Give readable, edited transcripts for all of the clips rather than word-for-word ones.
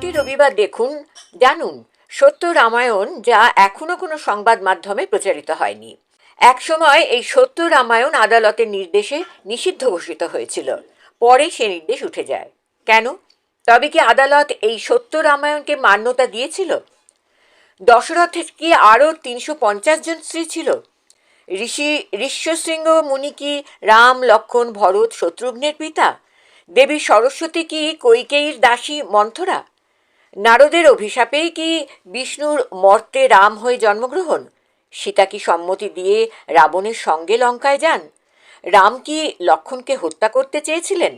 প্রতি রবিবার দেখুন, জানুন সত্য রামায়ণ, যা এখনো কোনো সংবাদ মাধ্যমে প্রচারিত হয়নি। একসময় এই সত্য রামায়ণ আদালতের নির্দেশে নিষিদ্ধ ঘোষিত হয়েছিল, পরে সে নির্দেশ উঠে যায়। কেন? তবে কি আদালত এই সত্য রামায়ণকে মান্যতা দিয়েছিল? দশরথের কি আরও 350 জন স্ত্রী ছিল? ঋষ্যশৃঙ্গ মুনি কি রাম, লক্ষ্মণ, ভরত, শত্রুঘ্নের পিতা? দেবী সরস্বতী কি কৈকেয়ীর দাসী মন্থরা? নারদের অভিশাপেই কি বিষ্ণুর মর্তে রাম হয়ে জন্মগ্রহণ? সীতা কি সম্মতি দিয়ে রাবণের সঙ্গে লঙ্কায় যান? রাম কি লক্ষ্মণকে হত্যা করতে চেয়েছিলেন?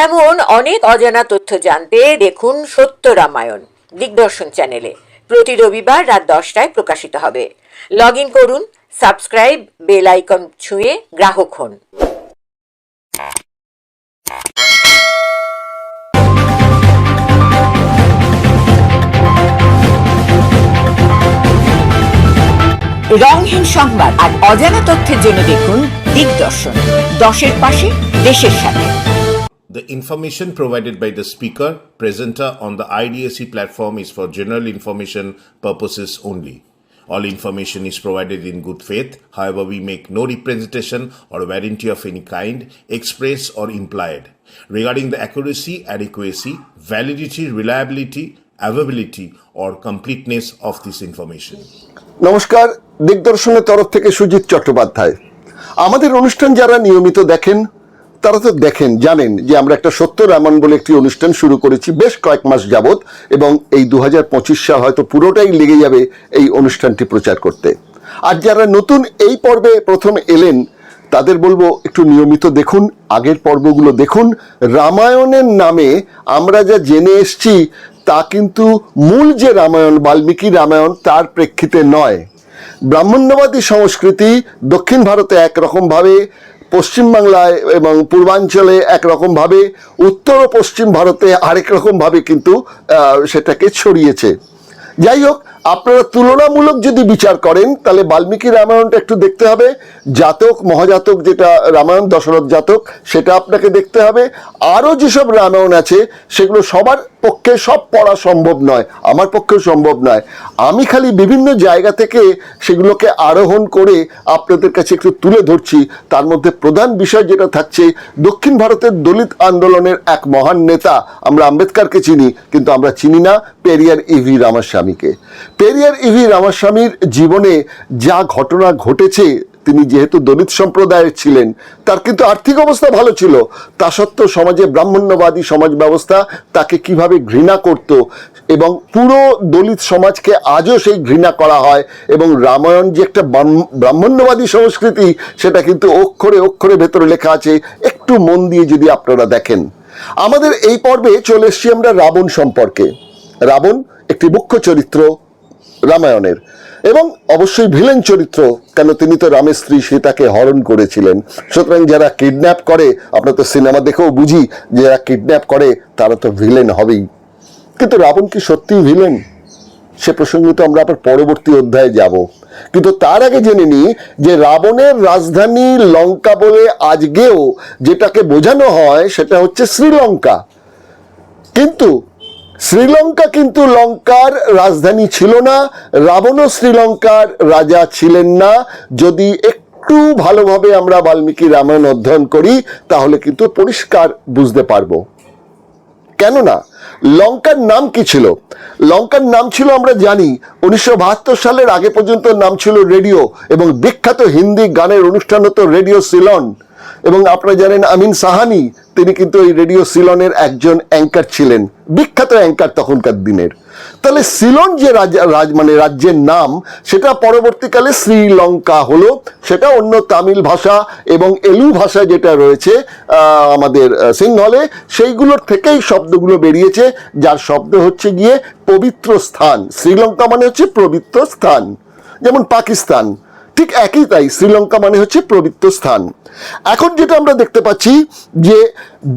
এমন অনেক অজানা তথ্য জানতে দেখুন সত্য রামায়ণ দিগদর্শন চ্যানেলে। প্রতি রবিবার রাত 10টায় প্রকাশিত হবে। লগ ইন করুন, সাবস্ক্রাইব, বেল আইকন ছুঁয়ে গ্রাহক হন। রংহীন সংবাদ আর অজানা তথ্যের জন্য দেখুন দিগদর্শন, 10-এর পাশে, দেশের সাথে। The information provided by the speaker, presenter on the IDSC platform is for general information purposes only. All information is provided in good faith. However, we make no representation or warranty of any kind, express or implied, regarding the accuracy, adequacy, validity, reliability, availability, or completeness of this information. নমস্কার, দিগদর্শনের তরফ থেকে সুজিত চট্টোপাধ্যায়। আমাদের অনুষ্ঠান যারা নিয়মিত দেখেন তারা তো জানেন যে আমরা একটা সত্য রামায়ণ বলে একটি অনুষ্ঠান শুরু করেছি বেশ কয়েক মাস যাবত, এবং এই 2025 সাল হয়তো পুরোটাই লেগে যাবে এই অনুষ্ঠানটি প্রচার করতে। আর যারা নতুন এই পর্বে প্রথম এলেন তাদের বলবো একটু নিয়মিত দেখুন, আগের পর্বগুলো দেখুন। রামায়ণের নামে আমরা যা জেনে এসছি তা কিন্তু মূল যে রামায়ণ, বাল্মীকি রামায়ণ, তার প্রেক্ষিতে নয়। ব্রাহ্মণ্যবাদী সংস্কৃতি দক্ষিণ ভারতে একরকমভাবে, পশ্চিমবাংলায় এবং পূর্বাঞ্চলে একরকমভাবে, উত্তর ও পশ্চিম ভারতে আরেক রকমভাবে কিন্তু সেটাকে ছড়িয়েছে। যাই হোক, আপনারা তুলনামূলক যদি বিচার করেন তাহলে বাল্মীকি রামায়ণটা একটু দেখতে হবে। জাতক, মহাজাতক, যেটা রামায়ণ দশরথ জাতক, সেটা আপনাকে দেখতে হবে। আরও যেসব রামায়ণ আছে সেগুলো সবার পক্ষে সব পড়া সম্ভব নয়, আমার পক্ষেও সম্ভব নয়। আমি খালি বিভিন্ন জায়গা থেকে সেগুলোকে আরোহণ করে আপনাদের কাছে একটু তুলে ধরছি। তার মধ্যে প্রধান বিষয় যেটা থাকছে, দক্ষিণ ভারতের দলিত আন্দোলনের এক মহান নেতা, আমরা আম্বেদকরকে চিনি কিন্তু আমরা চিনি না পেরিয়ার ইভি রামাস্বামীকে। পেরিয়ার ইভি রামাস্বামীর জীবনে যা ঘটনা ঘটেছে, তিনি যেহেতু দলিত সম্প্রদায়ের ছিলেন, তার কিন্তু আর্থিক অবস্থা ভালো ছিল, তা সত্ত্বেও সমাজে ব্রাহ্মণ্যবাদী সমাজ ব্যবস্থা তাকে কিভাবে ঘৃণা করত, এবং পুরো দলিত সমাজকে আজও সেই ঘৃণা করা হয়। এবং রামায়ণ যে একটা ব্রাহ্মণ্যবাদী সংস্কৃতি, সেটা কিন্তু অক্ষরে অক্ষরে ভেতরে লেখা আছে, একটু মন দিয়ে যদি আপনারা দেখেন। আমাদের এই পর্বে চলে এসছি আমরা রাবণ সম্পর্কে। রাবণ একটি মুখ্য চরিত্র রামায়ণের, এবং অবশ্যই ভিলেন চরিত্র, কেন তিনি তো রামের স্ত্রী সীতাকে হরণ করেছিলেন। সুতরাং যারা কিডন্যাপ করে, আমরা তো সিনেমা দেখেও বুঝি যে যারা কিডন্যাপ করে তারা তো ভিলেন হবেই। কিন্তু রাবণ কি সত্যিই ভিলেন? সে প্রসঙ্গে তো আমরা আবার পরবর্তী অধ্যায়ে যাব। কিন্তু তার আগে জেনে নিই যে রাবণের রাজধানী লঙ্কা বলে আজকেও যেটাকে বোঝানো হয় সেটা হচ্ছে শ্রীলঙ্কা। কিন্তু শ্রীলঙ্কা কিন্তু লঙ্কার রাজধানী ছিল না, রাবণও শ্রীলঙ্কার রাজা ছিলেন না। যদি একটু ভালোভাবে আমরা বাল্মীকি রামায়ণ অধ্যয়ন করি তাহলে কিন্তু পরিষ্কার বুঝতে পারবো। কেননা লঙ্কার নাম কি ছিল? লঙ্কার নাম ছিল, আমরা জানি, 1972 সালের আগে পর্যন্ত নাম ছিল রেডিও, এবং বিখ্যাত হিন্দি গানের অনুষ্ঠান হতো রেডিও সিলন। এবং আপনারা জানেন আমিন সাহানি, তিনি কিন্তু এই রেডিও সিলনের একজন অ্যাঙ্কার ছিলেন, বিখ্যাত অ্যাঙ্কার তখনকার দিনের। তাহলে সিলন যে রাজ্যের নাম, সেটা পরবর্তীকালে শ্রীলঙ্কা হলো। সেটা অন্য তামিল ভাষা এবং এলু ভাষা যেটা রয়েছে আমাদের সিংহলে, সেইগুলোর থেকেই শব্দগুলো বেরিয়েছে, যার শব্দ হচ্ছে গিয়ে পবিত্র স্থান। শ্রীলঙ্কা মানে হচ্ছে পবিত্র স্থান, যেমন পাকিস্তান, ঠিক একই তাই, শ্রীলঙ্কা মানে হচ্ছে পবিত্র স্থান। এখন যেটা আমরা দেখতে পাচ্ছি যে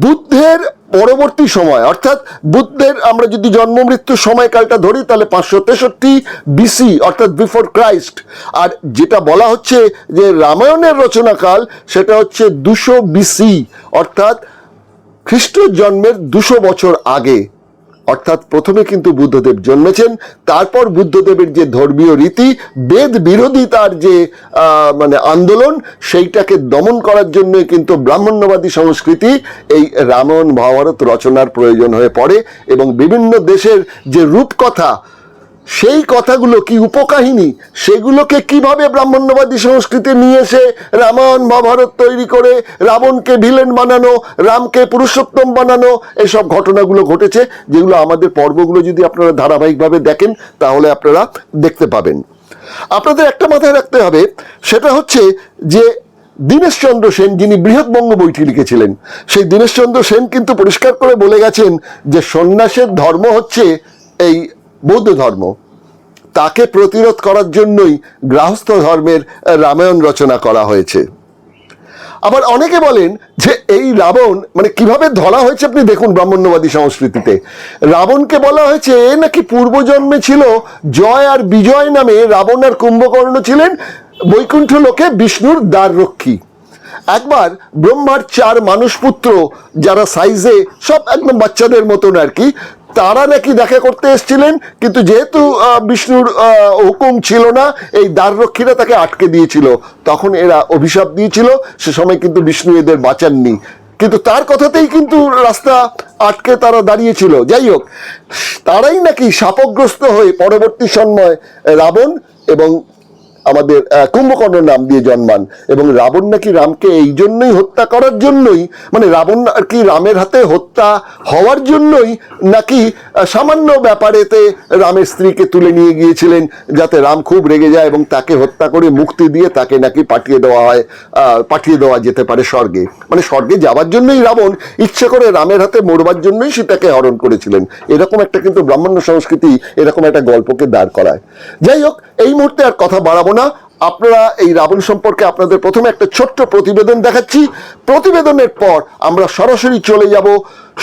বুদ্ধের পরবর্তী সময়, অর্থাৎ বুদ্ধের আমরা যদি জন্ম মৃত্যুর সময়কালটা ধরি তাহলে 563 BC, অর্থাৎ বিফোর ক্রাইস্ট। আর যেটা বলা হচ্ছে যে রামায়ণের রচনাকাল, সেটা হচ্ছে 200 BC, অর্থাৎ খ্রিস্ট জন্মের 200 বছর আগে। অর্থাৎ প্রথমে কিন্তু বুদ্ধদেব জন্মেছেন, তারপর বুদ্ধদেবের যে ধর্মীয় রীতি, বেদ বিরোধী তার যে আন্দোলন, সেইটাকে দমন করার জন্যই কিন্তু ব্রাহ্মণ্যবাদী সংস্কৃতি এই রামায়ণ মহাভারত রচনার প্রয়োজন হয়ে পড়ে। এবং বিভিন্ন দেশের যে রূপকথা, সেই কথাগুলো কি উপকাহিনী, সেগুলোকে কিভাবে ব্রাহ্মণ্যবাদী সংস্কৃতি নিয়ে এসে রামায়ণ মহাভারত তৈরি করে রাবণকে ভিলেন বানানো, রামকে পুরুষোত্তম বানানো, এসব ঘটনাগুলো ঘটেছে, যেগুলো আমাদের পর্বগুলো যদি আপনারা ধারাবাহিকভাবে দেখেন তাহলে আপনারা দেখতে পাবেন। আপনাদের একটা মাথায় রাখতে হবে, সেটা হচ্ছে যে দীনেশচন্দ্র সেন, যিনি বৃহৎবঙ্গ বইটি লিখেছিলেন, সেই দীনেশচন্দ্র সেন কিন্তু পরিষ্কার করে বলে গেছেন যে সন্ন্যাসের ধর্ম হচ্ছে এই বৌদ্ধ ধর্ম। তাকে প্রতিরোধ করার জন্যই গৃহস্থ ধর্মের রামায়ণ রচনা করা হয়েছে। আবার অনেকে বলেন যে এই রাবণ কিভাবে ধরা হয়েছে আপনি দেখুন। ব্রাহ্মণ্যবাদী সংস্কৃতিতে রাবণকে বলা হয়েছে এ নাকি পূর্বজন্মে ছিল জয় আর বিজয় নামে, রাবণ আর কুম্ভকর্ণ ছিলেন বৈকুণ্ঠ লোকে বিষ্ণুর দ্বাররক্ষী। একবার ব্রহ্মার 4 মানুষপুত্র, যারা সাইজে সব একদম বাচ্চাদের মতন আর কি, তারা নাকি দেখা করতে এসেছিলেন, কিন্তু যেহেতু বিষ্ণুর হুকুম ছিল না, এই দ্বাররক্ষীরা তাকে আটকে দিয়েছিল। তখন এরা অভিশাপ দিয়েছিল, সে সময় কিন্তু বিষ্ণু এদের বাঁচাননি, কিন্তু তার কথাতেই কিন্তু রাস্তা আটকে তারা দাঁড়িয়েছিল। যাই হোক, তারাই নাকি শাপগ্রস্ত হয়ে পরবর্তী সময় রাবণ এবং আমাদের কুম্ভকর্ণ নাম দিয়ে জন্মান। এবং রাবণ নাকি রামকে এই জন্যই হত্যা করার জন্যই, রাবণ আর কি রামের হাতে হত্যা হওয়ার জন্যই নাকি সামান্য ব্যাপারেতে রামের স্ত্রীকে তুলে নিয়ে গিয়েছিলেন, যাতে রাম খুব রেগে যায় এবং তাকে হত্যা করে মুক্তি দিয়ে তাকে নাকি পাঠিয়ে দেওয়া যেতে পারে স্বর্গে। স্বর্গে যাওয়ার জন্যই রাবণ ইচ্ছে করে রামের হাতে মরবার জন্যই সীতাকে হরণ করেছিলেন। এরকম একটা কিন্তু ব্রাহ্মণ্য সংস্কৃতি এরকম একটা গল্পকে দাঁড় করায়। যাই হোক, এই মুহূর্তে আর কথা বাড়াবো না। আপনারা এই রাবণ সম্পর্কে আপনাদের প্রথমে একটা ছোট্ট প্রতিবেদন দেখাচ্ছি। প্রতিবেদনের পর আমরা সরাসরি চলে যাব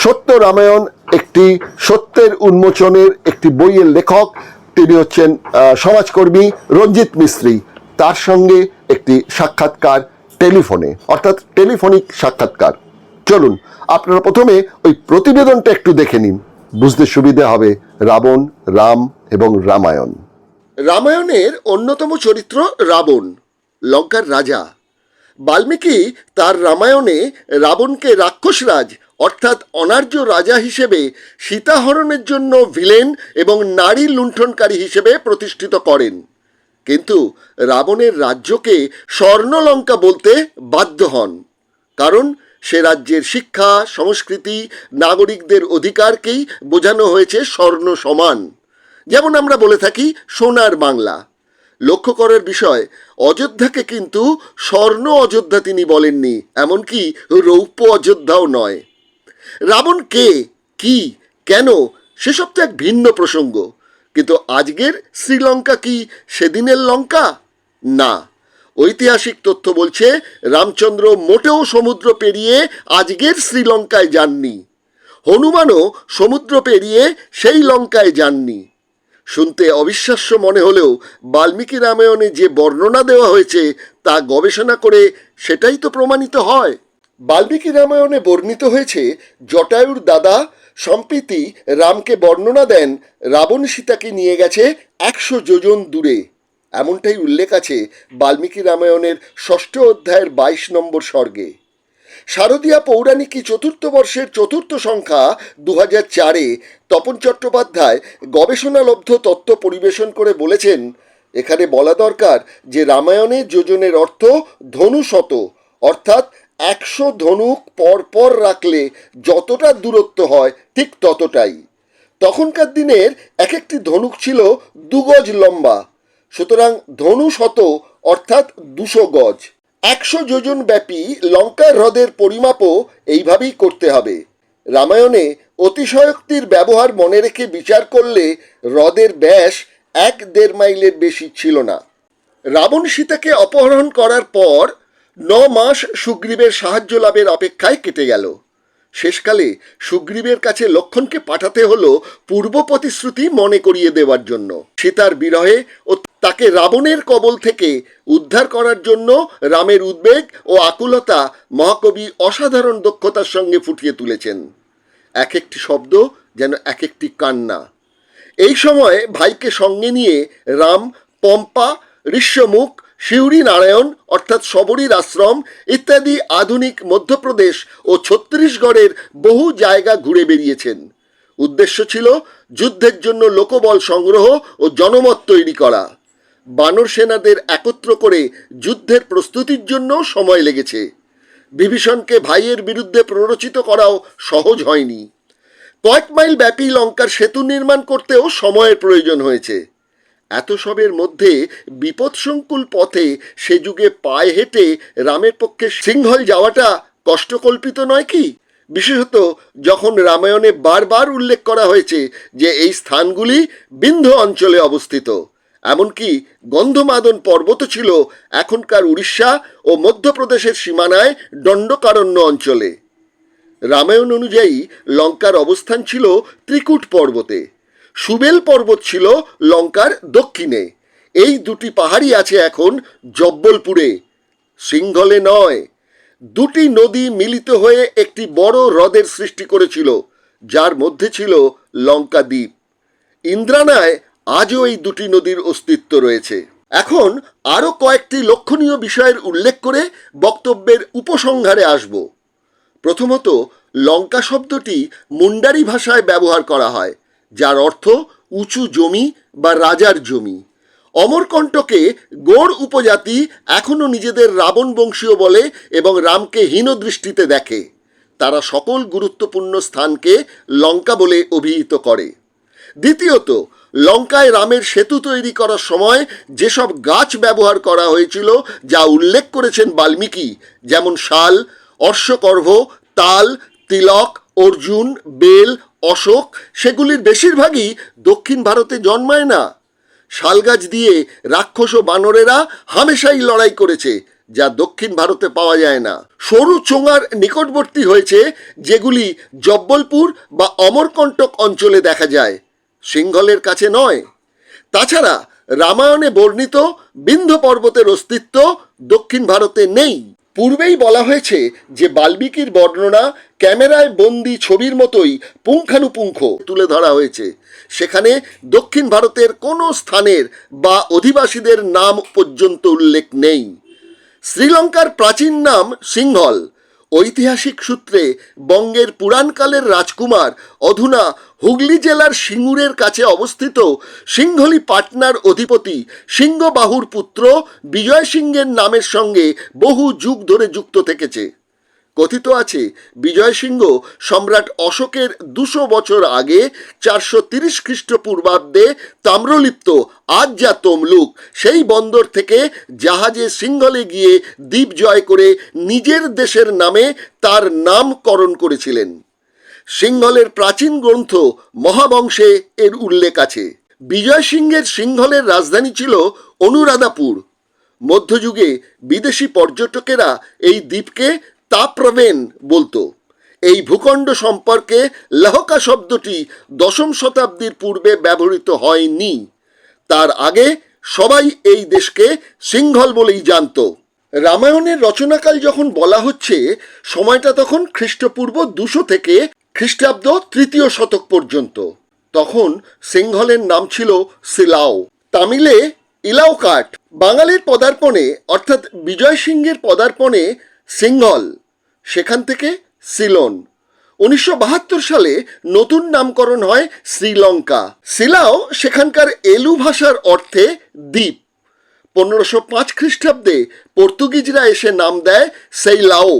সত্য রামায়ণ, একটি সত্যের উন্মোচনের একটি বইয়ের লেখক, তিনি হচ্ছেন সমাজকর্মী রঞ্জিত মিস্ত্রি। তার সঙ্গে একটি সাক্ষাৎকার টেলিফোনে, অর্থাৎ টেলিফোনিক সাক্ষাৎকার। চলুন আপনারা প্রথমে ওই প্রতিবেদনটা একটু দেখে নিন, বুঝতে সুবিধা হবে রাবণ, রাম এবং রামায়ণ। রামায়ণের অন্যতম চরিত্র রাবণ, লঙ্কার রাজা। বাল্মীকি তার রামায়ণে রাবণকে রাক্ষসরাজ অর্থাৎ অনার্য রাজা হিসেবে সীতাহরণের জন্য ভিলেন এবং নারী লুণ্ঠনকারী হিসেবে প্রতিষ্ঠিত করেন। কিন্তু রাবণের রাজ্যকে স্বর্ণলঙ্কা বলতে বাধ্য হন, কারণ সে রাজ্যের শিক্ষা, সংস্কৃতি, নাগরিকদের অধিকারকেই বোঝানো হয়েছে স্বর্ণ সমান। যেমন আমরা বলে থাকি সোনার বাংলা। লক্ষ্য করার বিষয়, অযোধ্যাকে কিন্তু স্বর্ণ অযোধ্যা তিনি বলেননি, এমনকি রৌপ্য অযোধ্যাও নয়। রাবণ কে, কি, কেন, সেসব তো এক ভিন্ন প্রসঙ্গ। কিন্তু আজকের শ্রীলঙ্কা কি সেদিনের লঙ্কা? না। ঐতিহাসিক তথ্য বলছে রামচন্দ্র মোটেও সমুদ্র পেরিয়ে আজকের শ্রীলঙ্কায় যাননি। হনুমানও সমুদ্র পেরিয়ে সেই লঙ্কায় যাননি। শুনতে অবিশ্বাস্য মনে হলেও বাল্মীকি রামায়ণে যে বর্ণনা দেওয়া হয়েছে তা গবেষণা করে সেটাই তো প্রমাণিত হয়। বাল্মীকি রামায়ণে বর্ণিত হয়েছে জটায়ুর দাদা সম্প্রীতি রামকে বর্ণনা দেন রাবণ সীতাকে নিয়ে গেছে 100 যোজন দূরে। এমনটাই উল্লেখ আছে বাল্মীকি রামায়ণের 6ষ্ঠ অধ্যায়ের 22 নম্বর সর্গে। শারদীয়া পৌরাণিকী 4th বর্ষের 4th সংখ্যা 2004-এ তপন চট্টোপাধ্যায় গবেষণালব্ধ তত্ত্ব পরিবেশন করে বলেছেন, এখানে বলা দরকার যে রামায়ণে যোজনের অর্থ ধনুশত, অর্থাৎ 100 ধনুক পরপর রাখলে যতটা দূরত্ব হয় ঠিক ততটাই। তখনকার দিনের এক একটি ধনুক ছিল 2 গজ লম্বা, সুতরাং ধনুশত অর্থাৎ 200 গজ। 100 যোজন ব্যাপী লঙ্কার হ্রদের পরিমাপও এইভাবেই করতে হবে। রামায়ণে অতিশয়োক্তির ব্যবহার মনে রেখে বিচার করলে হ্রদের ব্যাস 1-1.5 মাইলের বেশি ছিল না। রাবণ সীতাকে অপহরণ করার পর 9 মাস সুগ্রীবের সাহায্য লাভের অপেক্ষায় কেটে গেল। শেষকালে সুগ্রীবের কাছে লক্ষ্মণকে পাঠাতে হলো পূর্ব প্রতিশ্রুতি মনে করিয়ে দেওয়ার জন্য। সীতার বিরহে ও তাকে রাবণের কবল থেকে উদ্ধার করার জন্য রামের উদ্বেগ ও আকুলতা মহাকবি অসাধারণ দক্ষতার সঙ্গে ফুটিয়ে তুলেছেন। এক একটি শব্দ যেন এক একটি কান্না। এই সময় ভাইকে সঙ্গে নিয়ে রাম পম্পা, ঋষ্যমুখ, শিউরি নারায়ণ অর্থাৎ শবরীর আশ্রম ইত্যাদি আধুনিক মধ্যপ্রদেশ ও ছত্তিশগড়ের বহু জায়গা ঘুরে বেরিয়েছেন। উদ্দেশ্য ছিল যুদ্ধের জন্য লোকবল সংগ্রহ ও জনমত তৈরি করা। বানর সেনাদের একত্র করে যুদ্ধের প্রস্তুতির জন্য সময় লেগেছে। বিভীষণকে ভাইয়ের বিরুদ্ধে প্ররোচিত করাও সহজ হয়নি। কয়েক মাইল ব্যাপী লঙ্কার সেতু নির্মাণ করতেও সময়ের প্রয়োজন হয়েছে। এত সবের মধ্যে বিপদসংকুল পথে সে যুগে পায়ে হেঁটে রামের পক্ষে সিংহল যাওয়াটা কষ্টকল্পিত নয় কি? বিশেষত যখন রামায়ণে বারবার উল্লেখ করা হয়েছে যে এই স্থানগুলি বিন্ধ্য অঞ্চলে অবস্থিত। এমনকি গন্ধমাদন পর্বত ছিল এখনকার উড়িষ্যা ও মধ্যপ্রদেশের সীমানায় দণ্ডকারণ্য অঞ্চলে। রামায়ণ অনুযায়ী লঙ্কার অবস্থান ছিল ত্রিকুট পর্বতে। সুবেল পর্বত ছিল লঙ্কার দক্ষিণে। এই দুটি পাহাড়ই আছে এখন জব্বলপুরে, সিংহলে নয়। দুটি নদী মিলিত হয়ে একটি বড় হ্রদের সৃষ্টি করেছিল, যার মধ্যে ছিল লঙ্কা দ্বীপ। ইন্দ্রানায় আজও এই দুটি নদীর অস্তিত্ব রয়েছে। এখন আরও কয়েকটি লক্ষণীয় বিষয়ের উল্লেখ করে বক্তব্যের উপসংহারে আসব। প্রথমত, লঙ্কা শব্দটি মুন্ডারি ভাষায় ব্যবহার করা হয়, যার অর্থ উঁচু জমি বা রাজার জমি। অমরকণ্টকে গোড় উপজাতি এখনও নিজেদের রাবণ বংশীয় বলে এবং রামকে হীন দৃষ্টিতে দেখে। তারা সকল গুরুত্বপূর্ণ স্থানকে লঙ্কা বলে অভিহিত করে। দ্বিতীয়ত, লঙ্কায় রামের সেতু তৈরি করার সময় যেসব গাছ ব্যবহার করা হয়েছিল যা উল্লেখ করেছেন বাল্মীকি, যেমন শাল, অশ্বকর্ভ, তাল, তিলক, অর্জুন, বেল, অশোক, সেগুলির বেশিরভাগই দক্ষিণ ভারতে জন্মায় না। শালগাছ দিয়ে রাক্ষস ও বানরেরা হামেশাই লড়াই করেছে, যা দক্ষিণ ভারতে পাওয়া যায় না। সরু চোঙার নিকটবর্তী হয়েছে, যেগুলি জব্বলপুর বা অমরকণ্টক অঞ্চলে দেখা যায়, সিংহলের কাছে নয়। তাছাড়া রামায়ণে বর্ণিত বিন্ধ্য পর্বতের অস্তিত্ব দক্ষিণ ভারতে নেই। পূর্বেই বলা হয়েছে যে বাল্মীকির বর্ণনা ক্যামেরায় বন্দি ছবির মতোই পুঙ্খানুপুঙ্খ তুলে ধরা হয়েছে। সেখানে দক্ষিণ ভারতের কোনো স্থানের বা অধিবাসীদের নাম পর্যন্ত উল্লেখ নেই। শ্রীলঙ্কার প্রাচীন নাম সিংহল। ঐতিহাসিক সূত্রে বঙ্গের পুরাণকালের রাজকুমার অধুনা হুগলি জেলার সিঙ্গুরের কাছে অবস্থিত সিংহলি পাটনার অধিপতি সিংহবাহুর পুত্র বিজয় সিংহের নামের সঙ্গে বহু যুগ ধরে যুক্ত থেকেছে। কথিত আছে বিজয় সিংহ সম্রাট অশোকের 200 বছর আগে 430 খ্রিস্টপূর্বাব্দে তাম্রলিপ্ত আজ যা তমলুক সেই বন্দর থেকে জাহাজে সিংহলে গিয়ে দ্বীপ জয় করে নিজের দেশের নামে তার নামকরণ করেছিলেন। সিংহলের প্রাচীন গ্রন্থ মহাবংশে এর উল্লেখ আছে। বিজয় সিংহের সিংহলের রাজধানী ছিল অনুরাধাপুর। মধ্যযুগে বিদেশি পর্যটকেরা এই দ্বীপকে তাপ্রবেন বলতো। এই ভূখণ্ড সম্পর্কে লহকা শব্দটি 10ম শতাব্দীর পূর্বে ব্যবহৃত হয়নি। তার আগে সবাই এই দেশকে সিংহল বলেই জানত। রামায়ণের রচনাকাল যখন বলা হচ্ছে, সময়টা তখন খ্রিস্টপূর্ব 200 থেকে খ্রিস্টাব্দ 3য় শতক পর্যন্ত। তখন সিংহলের নাম ছিল সিলাও, তামিলে ইলাওকাট। বাঙালির পদার্পণে অর্থাৎ বিজয় সিংহের পদার্পণে সিংহল, সেখান থেকে সিলন। 1972 সালে নতুন নামকরণ হয় শ্রীলঙ্কা। সিলাও সেখানকার এলু ভাষার অর্থে দ্বীপ। 1505 খ্রিস্টাব্দে পর্তুগিজরা এসে নাম দেয় সেইলাও।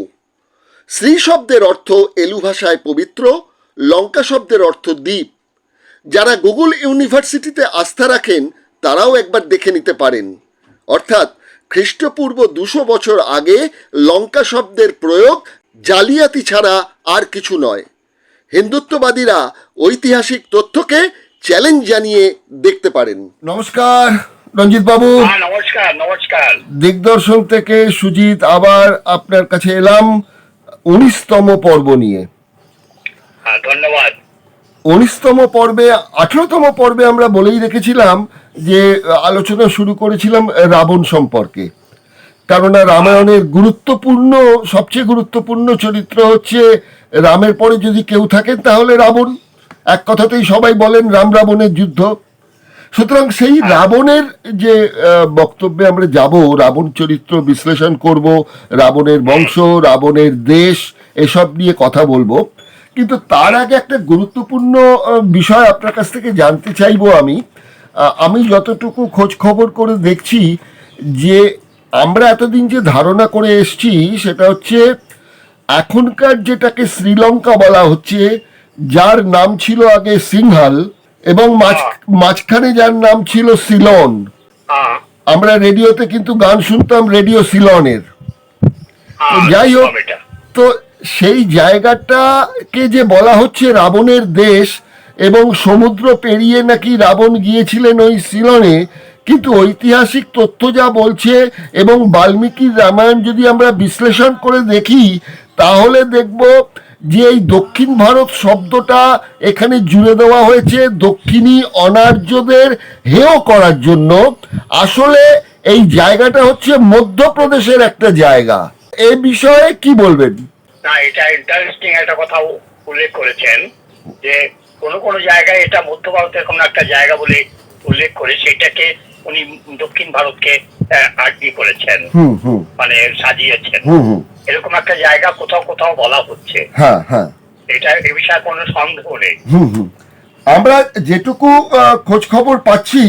শ্রী শব্দের অর্থ এলু ভাষায় পবিত্র, লঙ্কা শব্দের অর্থ দ্বীপ। যারা গুগল ইউনিভার্সিটিতে আস্থা রাখেন তারাও একবার দেখে নিতে পারেন। অর্থাৎ খ্রিস্টপূর্ব 200 বছর আগে লঙ্কা শব্দের প্রয়োগ জালিয়াতি ছাড়া আর কিছু নয়। হিন্দুত্ববাদীরা ঐতিহাসিক তথ্যকে চ্যালেঞ্জ জানিয়ে দেখতে পারেন। নমস্কার রঞ্জিত বাবু। নমস্কার। নমস্কার। দিগদর্শন থেকে সুজিত আবার আপনার কাছে এলাম 19তম পর্ব নিয়ে। ধন্যবাদ। 19তম পর্বে 18তম পর্বে আমরা বলেই রেখেছিলাম যে আলোচনা শুরু করেছিলাম রাবণ সম্পর্কে। কেননা রামায়ণের সবচেয়ে গুরুত্বপূর্ণ চরিত্র হচ্ছে, রামের পরে যদি কেউ থাকেন তাহলে রাবণ। এক কথাতেই সবাই বলেন রাম রাবণের যুদ্ধ। সুতরাং সেই রাবণের যে বক্তব্যে আমরা যাব, রাবণ চরিত্র বিশ্লেষণ করব, রাবণের বংশ, রাবণের দেশ, এসব নিয়ে কথা বলবো। কিন্তু তার আগে একটা গুরুত্বপূর্ণ বিষয় আপনার কাছ থেকে জানতে চাইবো আমি। আমি যতটুকু খোঁজ খবর করে দেখছি যে আমরা এতদিন যে ধারণা করে এসছি সেটা হচ্ছে এখনকার যেটাকে শ্রীলঙ্কা বলা হচ্ছে, যার নাম ছিল আগে সিংহাল, এবং মাঝখানে যার নাম ছিল সিলন। হ্যাঁ আমরা রেডিওতে কিন্তু গান শুনতাম রেডিও সিলনের। তো যাই হোক, এটা তো সেই জায়গাটাকে যে বলা হচ্ছে রাবণের দেশ, এবং সমুদ্র পেরিয়ে নাকি রাবণ গিয়েছিলেন ওই সিলনে, কিন্তু ঐতিহাসিক তথ্য যা বলছে এবং বাল্মীকির রামায়ণ যদি আমরা বিশ্লেষণ করে দেখি, তাহলে দেখব যে এই দক্ষিণ ভারত শব্দটা এখানে জুড়ে দেওয়া হয়েছে দক্ষিণী অনার্যদের হেয় করার জন্য। আসলে এই জায়গাটা হচ্ছে মধ্যপ্রদেশের একটা জায়গা। এ বিষয়ে কি বলবেন? না, এটা ইন্টারেস্টিং একটা কথা উল্লেখ করেছেন যে কোন জায়গায় এটা মধ্য ভারতের কোন একটা জায়গা বলে উল্লেখ করে সেটাকে উনি দক্ষিণ ভারতকে আর্জি করেছেন, মানে সাজিয়েছেন। এরকম একটা জায়গা কোথাও কোথাও বলা হচ্ছে। হ্যাঁ হ্যাঁ, এটা এ বিষয়ে কোনো সন্দেহ নেই। আমরা যেটুকু খোঁজ খবর পাচ্ছি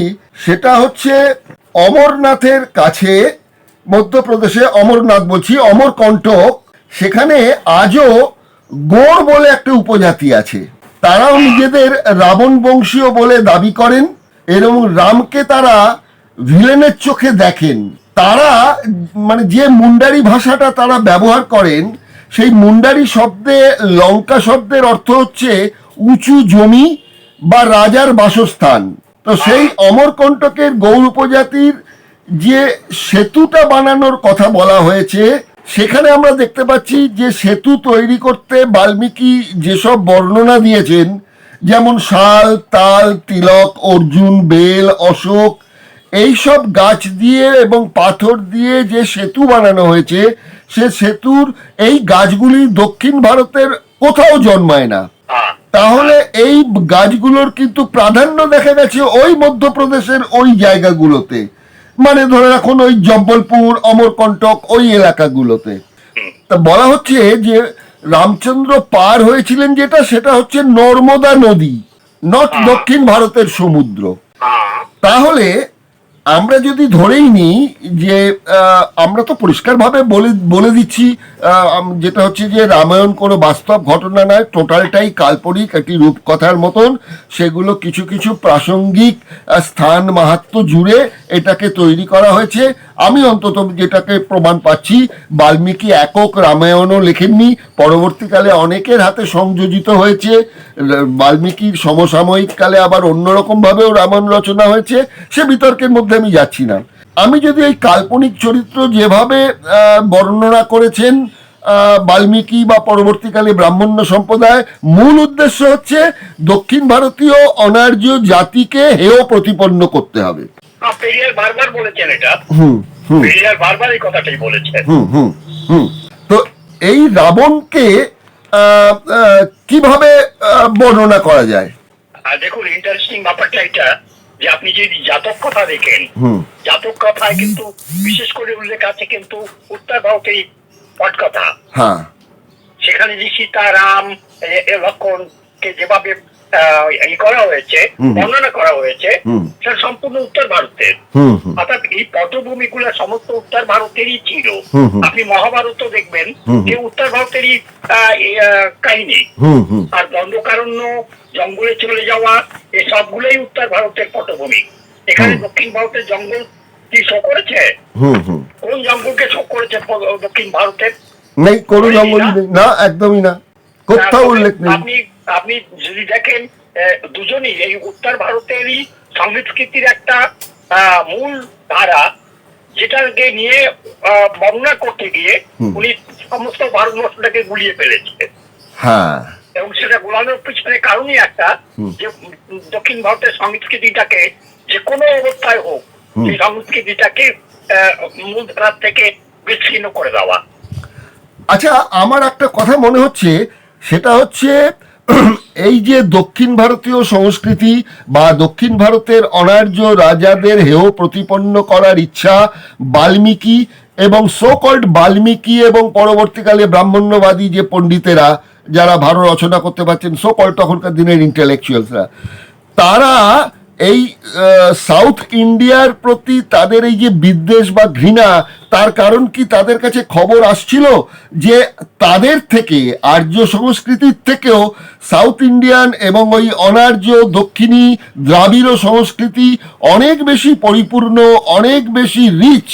সেটা হচ্ছে অমরনাথের কাছে, মধ্যপ্রদেশে অমরনাথ বলছি, অমরকণ্টক, সেখানে আজও গোড় বলে একটা উপজাতি আছে। তারাও নিজেদের রাবণ বংশীয় বলে দাবি করেন এবং রামকে তারা ভিলেনের চোখে দেখেন। তারা মানে যে মুন্ডারি ভাষাটা তারা ব্যবহার করেন, সেই মুন্ডারি শব্দে লঙ্কা শব্দের অর্থ হচ্ছে উঁচু জমি বা রাজার বাসস্থান। তো সেই অমরকণ্টকের গৌড় উপজাতির যে সেতুটা বানানোর কথা বলা হয়েছে, সেখানে আমরা দেখতে পাচ্ছি যে সেতু তৈরি করতে বাল্মীকি যেসব বর্ণনা দিয়েছেন, যেমন শাল, তাল, তিলক, অর্জুন, বেল, অশোক, এইসব গাছ দিয়ে এবং পাথর দিয়ে যে সেতু বানানো হয়েছে, সে সেতুর এই গাছগুলি দক্ষিণ ভারতের কোথাও জন্মায় না। তাহলে এই গাছগুলোর কিন্তু প্রাধান্য দেখা গেছে ওই মধ্যপ্রদেশের ওই জায়গাগুলোতে, মানে ধরে রাখুন ওই জব্বলপুর, অমরকণ্টক, ওই এলাকাগুলোতে। তা বলা হচ্ছে যে রামচন্দ্র পার হয়েছিলেন যেটা, সেটা হচ্ছে নর্মদা নদী, নট দক্ষিণ ভারতের সমুদ্র। তাহলে আমরা যদি ধরেই নিই যে আমরা তো পরিষ্কারভাবে বলে দিচ্ছি যেটা হচ্ছে যে রামায়ণ কোনো বাস্তব ঘটনা নয়, টোটালটাই কাল্পনিক একটি রূপকথার মতন। সেগুলো কিছু কিছু প্রাসঙ্গিক স্থান মাহাত্ম্য জুড়ে এটাকে তৈরি করা হয়েছে। আমি অন্তত যেটাকে প্রমাণ পাচ্ছি, বাল্মীকি একক রামায়ণও লেখেননি, পরবর্তীকালে অনেকের হাতে সংযোজিত হয়েছে। বাল্মীকির সমসাময়িক কালে আবার অন্যরকমভাবেও রামায়ণ রচনা হয়েছে, সে বিতর্কের মধ্যে আমি যাচ্ছি না। আমি যদি এই কাল্পনিক চরিত্র যেভাবে বর্ণনা করেছেন বাল্মীকি বা পরবর্তীকালে ব্রাহ্মণ্য সম্প্রদায়, মূল উদ্দেশ্য হচ্ছে দক্ষিণ ভারতীয় অনার্য জাতিকে হেয় প্রতিপন্ন করতে হবে। পেরিয়ার বারবার বলেছেন এটা, পেরিয়ার বারবার এই কথাটাই বলেছেন। তো এই রাবণকে কিভাবে বর্ণনা করা যায়? দেখুন, ইন্টারেস্টিং ব্যাপারটা এটা যে আপনি যদি জাতক কথা দেখেন, জাতক কথায় কিন্তু বিশেষ করে উল্লেখ আছে কিন্তু উত্তর ভারতের পটকথা। হ্যাঁ, সেখানে যে সীতা, রাম, লক্ষণকে যেভাবে করা হয়েছে, বর্ণনা করা হয়েছে, সেটা সম্পূর্ণ উত্তর ভারতের। অর্থাৎ এই পটভূমি গুলো সমস্ত উত্তর ভারতেরই ছিল। আপনি মহাভারত দেখবেন যে উত্তর ভারতেরই কাহিনী। আর দণ্ডকারণ্য, জঙ্গলে চলে যাওয়া, এই সবগুলোই উত্তর ভারতের পটভূমি। এখানে দক্ষিণ ভারতের জঙ্গল কি শো করেছে? কোন জঙ্গলকে শো করেছে দক্ষিণ ভারতের? নেই, কোনো জঙ্গলই নেই, না, একদমই না, কোথাও উল্লেখ নেই। আপনি যদি দেখেন, দুজনই এই উত্তর ভারতেরই সংস্কৃতির একটা মূল ধারা, যেটাকে নিয়ে বর্ণনা করতে গিয়ে উনি সমস্ত ভারতবর্ষটাকে গুলিয়ে ফেলেছে। হ্যাঁ, এবং সেটা গোলানোর পিছনে কারণই একটা, যে দক্ষিণ ভারতের সংস্কৃতিটাকে যে কোনো অবস্থায় হোক, সেই সংস্কৃতিটাকে মূল ধারার থেকে বিচ্ছিন্ন করে দেওয়া। আচ্ছা, আমার একটা কথা মনে হচ্ছে, সেটা হচ্ছে এই যে দক্ষিণ ভারতীয় সংস্কৃতি বা দক্ষিণ ভারতের অনার্য রাজাদের হেয় প্রতিপন্ন করার ইচ্ছা বাল্মীকি এবং সো কল্ড বাল্মীকি এবং পরবর্তীকালে ব্রাহ্মণ্যবাদী যে পণ্ডিতেরা যারা ভারত রচনা করতে পারছেন সো কল্ড তখনকার দিনের ইন্টেলেকচুয়ালসরা, তারা এই সাউথ ইন্ডিয়ার প্রতি তাদের এই যে বিদ্বেষ বা ঘৃণা, তার কারণ কি তাদের কাছে খবর আসছিল যে তাদের থেকে আর্য সংস্কৃতির থেকেও সাউথ ইন্ডিয়ান এবং ওই অনার্য দক্ষিণী দ্রাবিড় সংস্কৃতি অনেক বেশি পরিপূর্ণ, অনেক বেশি রিচ?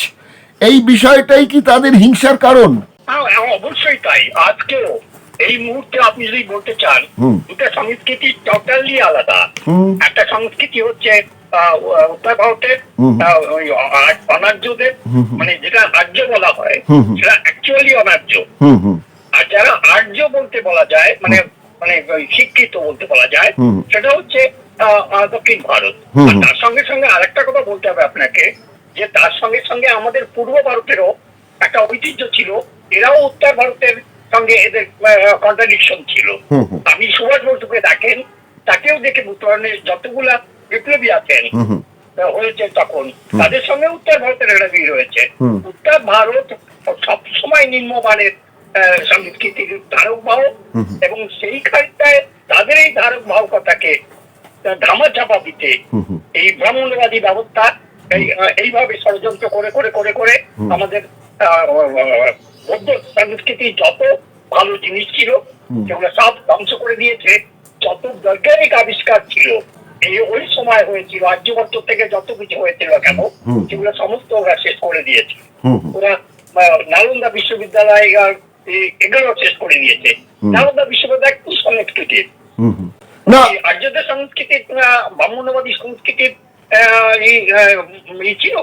এই বিষয়টাই কি তাদের হিংসার কারণ? হ্যাঁ, অবশ্যই তাই। আজকেও এই মুহূর্তে আপনি যদি বলতে চান, দুটো সংস্কৃতি টোটালি আলাদা। একটা সংস্কৃতি হচ্ছে উত্তর ভারতের ওই অনার্যদের, মানে যেটা আর্য বলা হয় সেটা অ্যাকচুয়ালি অনার্য। আর যারা আর্য বলতে বলা যায়, মানে মানে শিক্ষিত বলতে বলা যায়, সেটা হচ্ছে দক্ষিণ ভারত। আর তার সঙ্গে সঙ্গে আরেকটা কথা বলতে হবে আপনাকে, যে তার সঙ্গে সঙ্গে আমাদের পূর্ব ভারতেরও একটা ঐতিহ্য ছিল, এরাও উত্তর ভারতের সঙ্গে এদের কন্ট্রাডিকশন ছিল। আপনি সুভাষ বসুকে দেখেন, তাকেও দেখে বুঝতে পারেন যতগুলা বিপ্লবী আছেন হয়েছে তখন, তাদের সঙ্গে উত্তর ভারতের একটা ভিড় রয়েছে। উত্তর ভারত সবসময় নিম্নমানের সংস্কৃতির ধারক বাহক, এবং সেই খানিকটায় তাদের এই ধারক বাহকতাকে ধামা চাপা দিতে এই ব্রাহ্মণ্যবাদী ব্যবস্থা এইভাবে ষড়যন্ত্র করে করে করে করে আমাদের বৌদ্ধ সংস্কৃতি যত ভালো জিনিস ছিল সেগুলো সব ধ্বংস করে দিয়েছে। যত বৈজ্ঞানিক আবিষ্কার ছিল এই ওই সময় হয়েছিল, আর্যভট্ট থেকে যত কিছু হয়েছিল কেন, সেগুলো সমস্ত ওরা শেষ করে দিয়েছে। ওরা নালন্দা বিশ্ববিদ্যালয় এগুলো শেষ করে দিয়েছে। নালন্দা বিশ্ববিদ্যালয় কি সংস্কৃতির, আর্যদের সংস্কৃতির, ব্রাহ্মণ্যবাদী সংস্কৃতির ছিল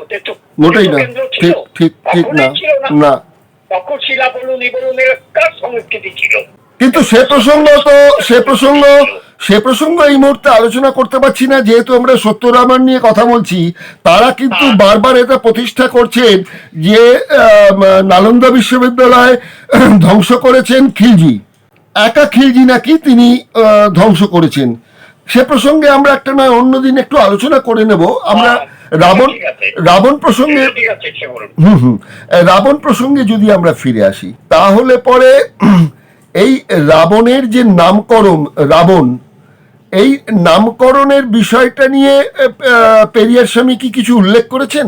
মোটেই না, ঠিক ঠিক ঠিক না। তক্ষশিলা বলুন, নিবরণের কার সংস্কৃতি ছিল, কিন্তু সে প্রসঙ্গ এই মুহূর্তে আলোচনা করতে পারছি না, যেহেতু আমরা সত্যরামায়ণ নিয়ে কথা বলছি। তারা কিন্তু বারবার এটা প্রতিষ্ঠা করছেন যে নালন্দা বিশ্ববিদ্যালয় ধ্বংস করেছেন খিলজি, একা খিলজি নাকি তিনি ধ্বংস করেছেন। সে প্রসঙ্গে আমরা একটা নয় অন্যদিন একটু আলোচনা করে নেব। আমরা রাবণ প্রসঙ্গে রাবণ প্রসঙ্গে যদি আমরা ফিরে আসি, তাহলে পরে এই রাবণের যে নামকরণ, রাবণ, এই নামকরণের বিষয়টা নিয়ে পেরিয়ার স্বামী কি কিছু উল্লেখ করেছেন?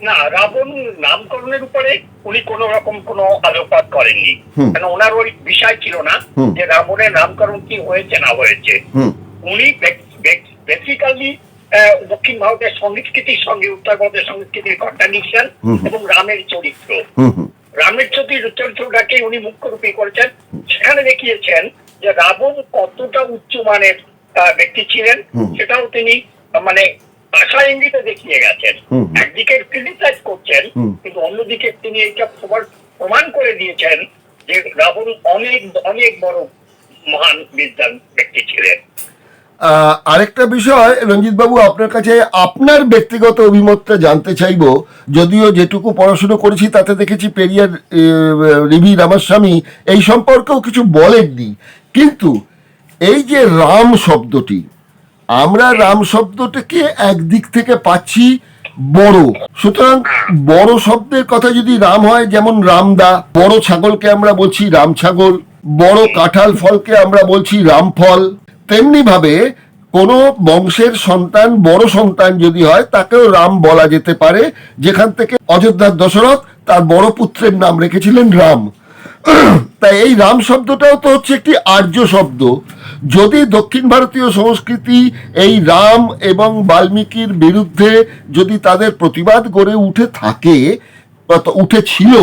না, রাবণ নামকরণের উপরে উনি কোন রকম কোনো আলোকপাত করেননি, কারণ ওনার ওই বিষয় ছিল না যে রাবণের নামকরণ কি হয়েছে না হয়েছে। উনি বেসিক্যালি দক্ষিণ ভারতের সংস্কৃতির সঙ্গে উত্তর ভারতের সংস্কৃতির কন্ট্রাডিকশন এবং রামের চরিত্র, রামের চরিত্রটাকে উনি মুখ্য রূপে করেছেন। সেখানে দেখিয়েছেন যে রাবণ কতটা উচ্চমানের ব্যক্তি ছিলেন, সেটাও তিনি মানে আশা ইঙ্গিতে দেখিয়ে গেছেন। একদিকে ক্রিটিসাইজ করছেন, কিন্তু অন্যদিকে তিনি এইটা প্রমাণ করে দিয়েছেন যে রাবণ অনেক অনেক বড় মহান বিদ্বান ব্যক্তি ছিলেন। আরেকটা বিষয় রঞ্জিত বাবু, আপনার কাছে আপনার ব্যক্তিগত অভিমতটা জানতে চাইব। যদিও যেটুকু পড়াশুনো করেছি তাতে দেখেছি পেরিয়ার রিভি রামাস্বামী এই সম্পর্কেও কিছু বলেননি, কিন্তু এই যে রাম শব্দটি, আমরা রাম শব্দটাকে একদিক থেকে পাচ্ছি বড়, সুতরাং বড় শব্দের কথা যদি রাম হয়, যেমন রামদা, বড় ছাগলকে আমরা বলছি রাম ছাগল, বড় কাঁঠাল ফলকে আমরা বলছি রাম ফল, তেমনি ভাবে কোনো বংশের সন্তান, বড় সন্তান যদি হয় তাকেও রাম বলা যেতে পারে, যেখান থেকে অযোধ্যার দশরথ তার বড় পুত্রের নাম রেখেছিলেন রাম। তাই এই রাম শব্দটাও তো হচ্ছে একটি আর্য শব্দ। যদি দক্ষিণ ভারতীয় সংস্কৃতি এই রাম এবং বাল্মীকির বিরুদ্ধে যদি তাদের প্রতিবাদ গড়ে উঠে থাকে, উঠেছিল,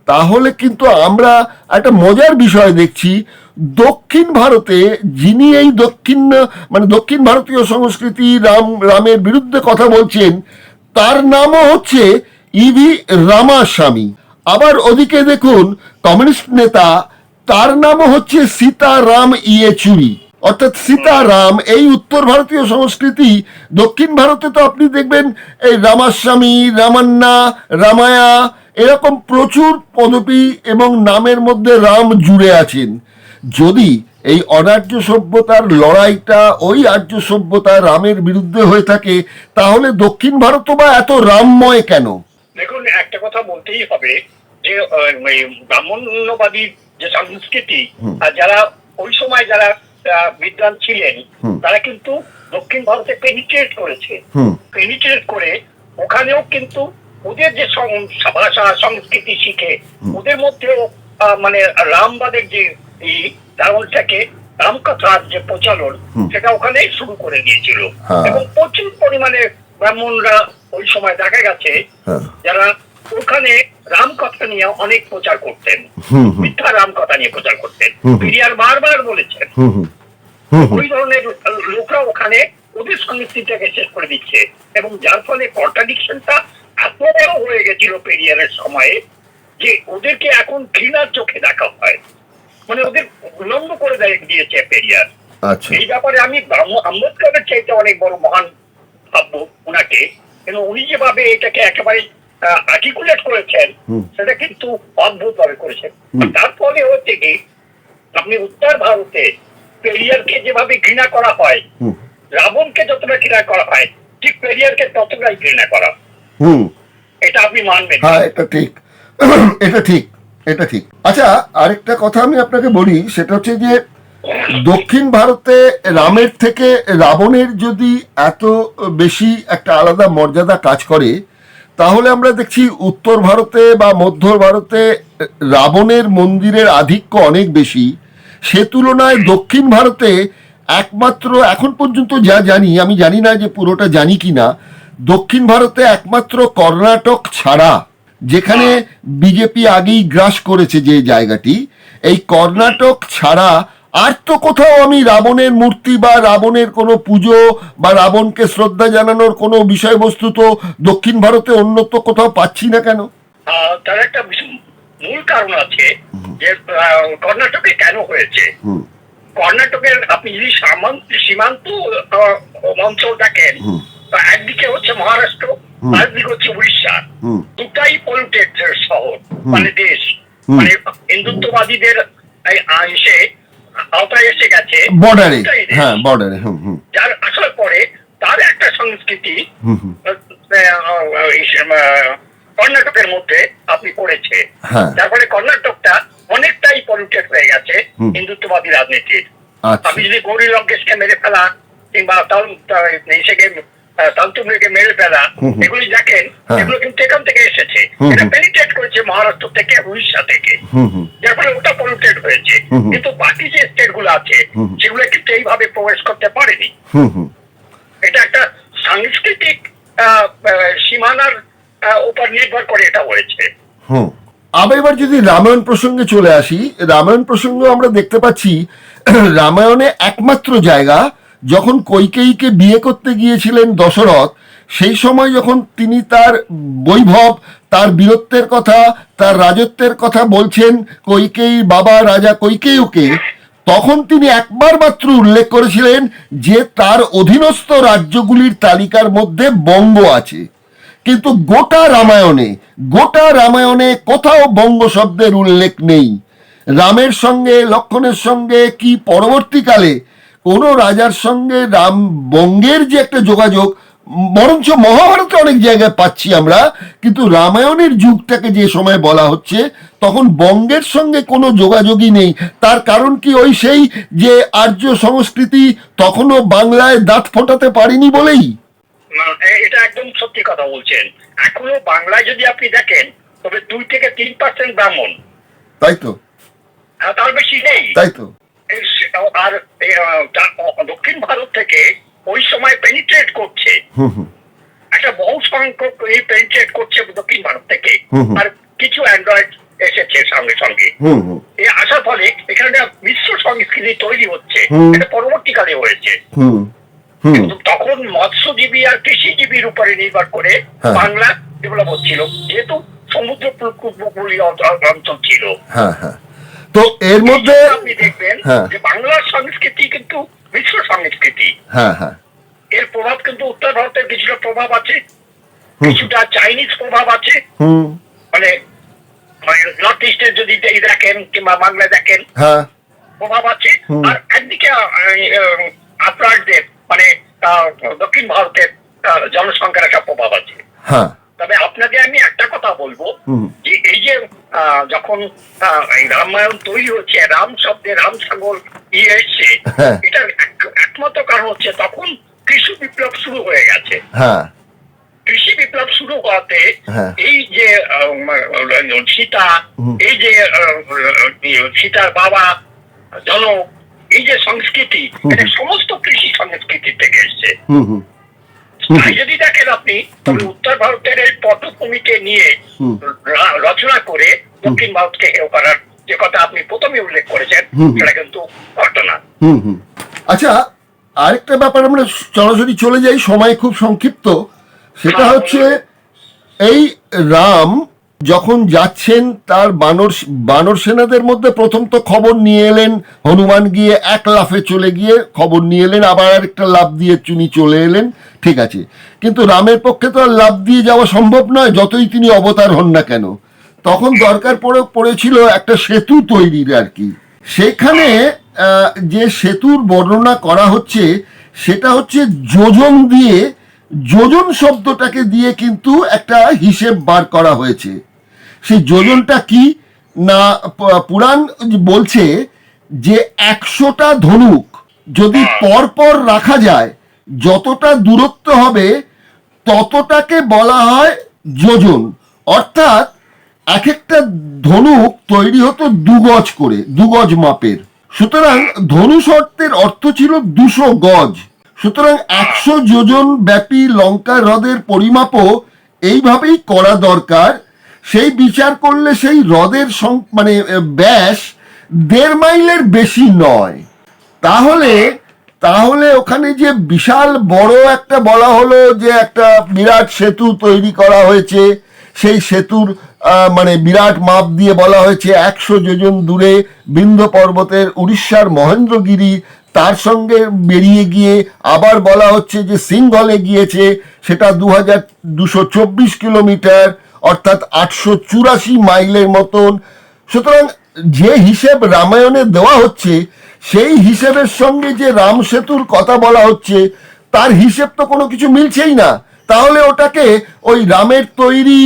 তাহলে কিন্তু আমরা একটা মজার বিষয় দেখছি। দক্ষিণ ভারতে যিনি এই দক্ষিণ ভারতীয় সংস্কৃতি রামের বিরুদ্ধে কথা বলছেন, তার নামও হচ্ছে ইভি রামাস্বামী। আবার ওদিকে দেখুন কমিউনিস্ট নেতা, তার নামও হচ্ছে সীতারাম ইয়েচুরি, অর্থাৎ সীতারাম। এই উত্তর ভারতীয় সংস্কৃতি, দক্ষিণ ভারতে তো আপনি দেখবেন এই রামাস্বামী, রামান্না, রামায়া, এরকম প্রচুর পদবী এবং নামের মধ্যে রাম জুড়ে আছেন। যদি এই অনার্য সভ্যতার লড়াইটা ওই আর্য সভ্যতা রামের বিরুদ্ধে হয়ে থাকে, তাহলে দক্ষিণ ভারত বা এত রামময় কেন? দেখুন, একটা কথা বলতেই হবে যে এই ব্রাহ্মণ্যবাদী যে সংস্কৃতি, আর যারা ওই সময় যারা বিদ্বান ছিলেন, তারা কিন্তু দক্ষিণ ভারতে পেনিট্রেট করেছে। পেনিট্রেট করে ওখানেও কিন্তু ওদের যে ভাষা সংস্কৃতি শিখে ওদের মধ্যেও মানে রামবাদের যে এই ধারণটাকে, রামকথার যে প্রচলন, সেটা ওখানে শুরু করে দিয়েছিল। এবং প্রচুর পরিমাণে ব্রাহ্মণরা ওই সময় দেখা গেছে যারা ওখানে রামকথা নিয়ে অনেক প্রচার করতেন, মিথ্যা রামকথা নিয়ে প্রচার করতেন। পেরিয়ার বারবার বলেছেন ওই ধরনের লোকরা ওখানে ওদের সংস্কৃতিটাকে শেষ করে দিচ্ছে, এবং যার ফলে কন্ট্রাডিকশনটা এত বড় হয়ে গেছিল পেরিয়ারের সময়ে যে ওদেরকে এখন ঘৃণার চোখে দেখা হয়, মানে ওদের উলঙ্গ করে দিয়েছে পেরিয়ার। এই ব্যাপারে আমি আম্বেদকরের চাইতে অনেক বড় মহান ভাববো উনাকে, কিন্তু উনি যেভাবে এটাকে একেবারে আর্টিকুলেট করেছেন সেটা কিন্তু অদ্ভুত ভাবে করেছেন। তার ফলে হচ্ছে কি, আপনি উত্তর ভারতে পেরিয়ারকে যেভাবে ঘৃণা করা হয়, রাবণকে যতটা ঘৃণা করা হয়, ঠিক পেরিয়ারকে ততটাই ঘৃণা করা। এটা আপনি মানবেন? হ্যাঁ, এটা ঠিক, এটা ঠিক, এটা ঠিক। আচ্ছা, আরেকটা কথা আমি আপনাকে বলি, সেটা হচ্ছে যে দক্ষিণ ভারতে রামের থেকে রাবণের যদি এত বেশি একটা আলাদা মর্যাদা কাজ করে, তাহলে আমরা দেখছি উত্তর ভারতে বা মধ্য ভারতে রাবণের মন্দিরের আধিক্য অনেক বেশি। সে তুলনায় দক্ষিণ ভারতে একমাত্র এখন পর্যন্ত যা জানি, আমি জানি না যে পুরোটা জানি কিনা, দক্ষিণ ভারতে একমাত্র কর্ণাটক ছাড়া, যেখানে বিজেপি আগেই গ্রাস করেছে যে জায়গাটি, এই কর্ণাটক ছাড়া আর তো কোথাও আমি রাবণের মূর্তি বা রাবণের কোনো পুজো বা রাবণকে শ্রদ্ধা জানানোর কোনো বিষয়বস্তু তো দক্ষিণ ভারতে অন্য তো কোথাও পাচ্ছি না কেন? তার একটা মূল কারণ আছে যে কর্ণাটকে কেন হয়েছে। কর্ণাটকের আপনি যদি সীমান্ত অঞ্চল দেখেন, একদিকে হচ্ছে মহারাষ্ট্র, আরেকদিকে হচ্ছে উড়িষ্যা, দুটাই পলিউটেড শহর, মানে দেশ, মানে হিন্দুত্ববাদীদের এসে আওতায় এসে গেছে বর্ডারে। হ্যাঁ, বর্ডারে। যার আসার পরে তার একটা সংস্কৃতি কর্ণাটকের মধ্যে আপনি পড়েছে, যার ফলে কর্ণাটকটা অনেকটাই পলিউটেড হয়ে গেছে হিন্দুত্ববাদী রাজনীতির। আপনি যদি গৌরী লঙ্কেশকে মেরে ফেলা কিংবা তান্তুমকে মেরে ফেলা এগুলি দেখেন, এগুলো কিন্তু এখান থেকে এসেছে, এটা পেনিট্রেট করেছে মহারাষ্ট্র থেকে, উড়িষ্যা থেকে, যার ফলে ওটা পলিউটেড হয়েছে। কিন্তু বাকি যে স্টেট গুলো আছে সেগুলো কিন্তু এইভাবে প্রবেশ করতে পারেনি। এটা একটা সাংস্কৃতিক সীমানার উপর নির্ভর করে এটা হয়েছে। আবার এবার যদি রামায়ণ প্রসঙ্গে চলে আসি, রামায়ণ প্রসঙ্গে আমরা দেখতে পাচ্ছি রামায়ণে একমাত্র জায়গা যখন কৈকেয়ীকে বিয়ে করতে গিয়েছিলেন দশরথ, সেই সময় যখন তিনি তার বৈভব, তার বীরত্বের কথা, তার রাজত্বের কথা বলছেন কৈকেয়ী বাবা রাজা কৈকেয়ীকে, তখন তিনি একবার মাত্র উল্লেখ করেছিলেন যে তার অধীনস্থ রাজ্যগুলির তালিকার মধ্যে বঙ্গ আছে। কিন্তু গোটা রামায়ণে কোথাও বঙ্গ শব্দের উল্লেখ নেই। রামের সঙ্গে, লক্ষ্মণের সঙ্গে কি পরবর্তীকালে কোনো রাজার সঙ্গে রাম বঙ্গের যে একটা যোগাযোগ, বরঞ্চ মহাভারতে অনেক জায়গায় পাচ্ছি আমরা, কিন্তু রামায়ণের যুগটাকে যে সময় বলা হচ্ছে তখন বঙ্গের সঙ্গে কোনো যোগাযোগই নেই। তার কারণ কি ওই সেই যে আর্য সংস্কৃতি তখনও বাংলায় দাঁত ফোটাতে পারেনি বলেই? এটা একদম সত্যি কথা বলছেন। এখনো বাংলায় যদি আপনি দেখেন তবে 2 থেকে 3% ব্রাহ্মণ, তাই তো, তার বেশি নেই, তাই তো। আর দক্ষিণ ভারত থেকে ওই সময় পেনিট্রেট করছে একটা বহু সংখ্যক পেনিট্রেট করছে দক্ষিণ ভারত থেকে, আর কিছু অ্যান্ড্রয়েড এসেছে সঙ্গে সঙ্গে। আসার ফলে এখানে মিশ্র সংস্কৃতি তৈরি হচ্ছে, এটা পরবর্তীকালে হয়েছে। কিন্তু তখন মৎস্যজীবী আর কৃষিজীবীর উপরে নির্ভর করে বাংলা ডেভেলপ হচ্ছিল, যেহেতু সমুদ্র উপকূলীয় অঞ্চল ছিল। তো এর মধ্যে আপনি দেখবেন যে বাংলার সংস্কৃতি কিন্তু মিশ্র সংস্কৃতি। এর প্রভাব কিন্তু উত্তর ভারতের কিছুটা প্রভাব আছে, কিছুটা চাইনিজ প্রভাব আছে, মানে নর্থ ইস্টের যদি দেখেন কিংবা বাংলা দেখেন প্রভাব আছে, আর একদিকে আপনাদের মানে দক্ষিণ ভারতের জনসংখ্যার একটা প্রভাব আছে। হ্যাঁ, তবে আপনাকে আমি একটা কথা বলবো, যে এই যে যখন এই রামায়ণ তৈরি হচ্ছে, রাম শব্দে রাম ছাগল এসছে, হ্যাঁ। এটার একমাত্র কারণ হচ্ছে তখন কৃষি বিপ্লব শুরু হয়ে গেছে। হ্যাঁ, কৃষি বিপ্লব শুরু হওয়াতে হ্যাঁ। এই যে সীতা, এই যে সীতার বাবা জনক, এই যে সংস্কৃতি, এটা সমস্ত কৃষি সংস্কৃতি থেকে এসছে। হুম হুম তাই যদি দেখেন আপনি, তবে উত্তর ভারতের এই পটভূমিকে নিয়ে রচনা করে দক্ষিণ ভারতকে হেয় করার যে কথা আপনি প্রথমে উল্লেখ করেছেন, সেটা কিন্তু ঘটনা। হুম হুম আচ্ছা, আরেকটা ব্যাপার আমরা সরাসরি চলে যাই, সময় খুব সংক্ষিপ্ত। সেটা হচ্ছে এই রাম যখন যাচ্ছেন তার বানর সেনাদের মধ্যে প্রথম তো খবর নিয়ে এলেন, হনুমান গিয়ে এক লাফে চলে গিয়ে খবর নিয়ে এলেন, আবার আরেকটা লাফ দিয়ে চুনি চলে এলেন, ঠিক আছে। কিন্তু রামের পক্ষে তো আর লাফ দিয়ে যাওয়া সম্ভব নয়, যতই তিনি অবতার হন না কেন। তখন দরকার পড়েছিল একটা সেতু তৈরির আর কি। সেখানে যে সেতুর বর্ণনা করা হচ্ছে সেটা হচ্ছে যোজন দিয়ে, যোজন শব্দটাকে দিয়ে কিন্তু একটা হিসেব বার করা হয়েছে। সেই যোজনটা কি না, পুরাণ বলছে যে 100টা ধনুক যদি পরপর রাখা যায়, যতটা দূরত্ব হবে ততটাকে বলা হয় যোজন। অর্থাৎ এক একটা ধনুক তৈরি হতো 2 গজ করে, 2 গজ মাপের। সুতরাং ধনুষ অর্থের অর্থ ছিল 200 গজ। সুতরাং 100 যোজন ব্যাপী লঙ্কা হ্রদের পরিমাপও এইভাবেই করা দরকার। সেই বিচার করলে সেই হ্রদের মানে ব্যাস 1.5 মাইলের বেশি নয়। তাহলে ওখানে যে বিশাল বড় একটা বলা হলো যে একটা বিরাট সেতু তৈরি করা হয়েছে, সেই সেতুর মানে বিরাট মাপ দিয়ে বলা হয়েছে 100 যোজন দূরে বিন্ধ্য পর্বতের উড়িষ্যার মহেন্দ্রগিরি, তার সঙ্গে বেরিয়ে গিয়ে আবার বলা হচ্ছে যে সিংহলে গিয়েছে, সেটা 2224 কিলোমিটার, অর্থাৎ 884 মাইলের মতন। সুতরাং যে হিসেব রামায়ণে দেওয়া হচ্ছে সেই হিসেবের সঙ্গে যে রাম সেতুর কথা বলা হচ্ছে তার হিসেব তো কোনো কিছু মিলছেই না। তাহলে ওটাকে ওই রামের তৈরি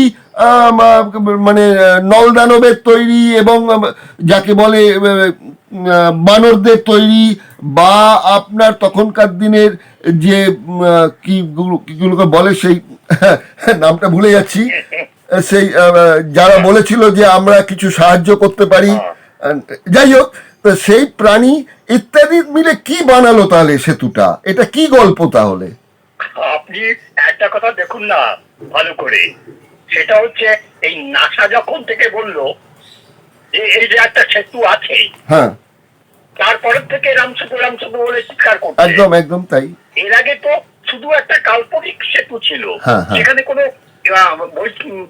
মানে নলদানবের তৈরি এবং যাকে বলে বানরদের তৈরি, বা আপনার তখনকার দিনের যে কিগুলোকে বলে সেই নামটা ভুলে যাচ্ছি, সেই যারা বলেছিল যে আমরা কিছু সাহায্য করতে পারি, যাই হোক, তো সেই প্রাণী ইত্যাদি মিলে কি বানালো তাহলে সেতুটা? এটা কি গল্প তাহলে? আপনি একটা কথা দেখুন না ভালো করে, সেটা হচ্ছে এই নাসা যখন থেকে বললো যে এই যে একটা সেতু আছে, হ্যাঁ, তারপরের থেকে রামসেতু বলে চিৎকার করছে। একদম একদম তাই। এর আগে তো শুধু একটা কাল্পনিক সেতু ছিল, হ্যাঁ, হ্যাঁ। সেখানে কোনো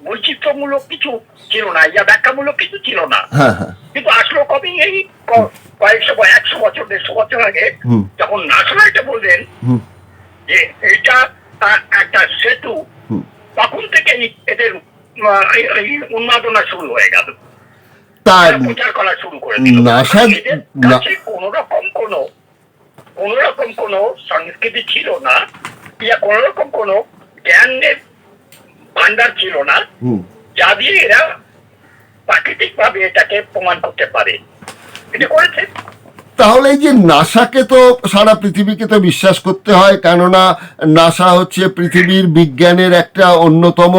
বৈচিত্র্যমূলক কিছু ছিল না, ইয়া ব্যাখ্যামূলক কিছু ছিল না। হ্যাঁ, হ্যাঁ। কিন্তু আসলো কবি এই কয়েকশো 100 বছর 150 বছর আগে, যখন নাসা এটা বললেন যে এটা একটা সেতু, তখন থেকে এদের উন্মাদনা শুরু হয়ে গেল, তার প্রচার করা শুরু করে দিল। নাসা কোন রকম কোন সংস্কৃতি ছিল না, ইয়া কোন রকম কোন জ্ঞানের ভান্ডার ছিল না, যা দিয়ে এরা প্রাকৃতিক ভাবে এটাকে প্রমাণ করতে পারে। এটা করেছে। তাহলে এই যে নাসাকে তো সারা পৃথিবীকে তো বিশ্বাস করতে হয়, কেননা নাসা হচ্ছে পৃথিবীর বিজ্ঞানের একটা অন্যতম